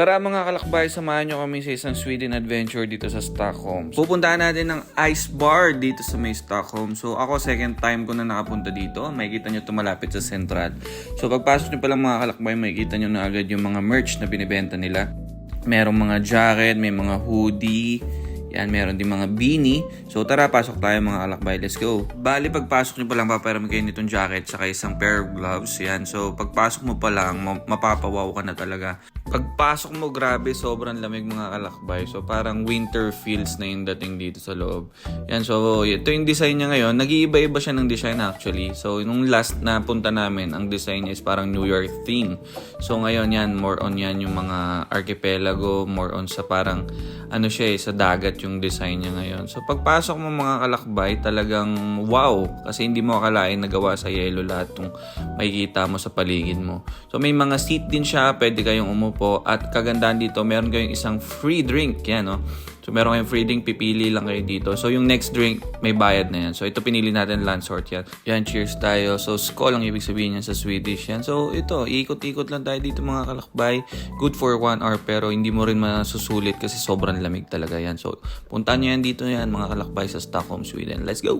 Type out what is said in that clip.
Tara mga kalakbay, samahan nyo kami sa isang Sweden adventure dito sa Stockholm. Pupuntahan natin ng ice bar dito sa may Stockholm. So ako second time ko na nakapunta dito. Makikita nyo ito malapit sa Central. So pagpasok nyo pa lang mga kalakbay, makikita nyo na agad yung mga merch na binibenta nila. Merong mga jacket, may mga hoodie. Yan, meron din mga beanie. So tara, pasok tayo mga kalakbay. Let's go. Bali, pagpasok nyo pa lang, paparamig kayo nitong jacket saka isang pair of gloves. Yan, so pagpasok mo pa lang, mapapawaw ka na talaga. Pagpasok mo, grabe, sobrang lamig mga kalakbay. So parang winter feels na yung dating dito sa loob. Yan, so ito yung design niya ngayon. Nag-iiba-iba siya ng design actually. So nung last na punta namin, ang design niya is parang New York theme. So ngayon yan, more on yan yung mga archipelago, more on sa parang ano siya sa dagat yung design niya ngayon. So pagpasok mo mga kalakbay, talagang wow. Kasi hindi mo akalain nagawa sa yelo lahat yung makikita mo sa paligid mo. So may mga seat din siya, pwede kayong umupo. At kagandahan dito, meron kayong isang free drink. Yan, no? So meron kayong free drink, pipili lang kayo dito. So yung next drink, may bayad na yan. So ito pinili natin, Landsort yan. Yan, cheers tayo. So skål ang ibig sabihin yan sa Swedish yan. So ito, ikot-ikot lang tayo dito mga kalakbay. Good for 1 hour pero hindi mo rin masusulit kasi sobrang lamig talaga yan. So puntahan nyo yan dito yan mga kalakbay sa Stockholm, Sweden. Let's go!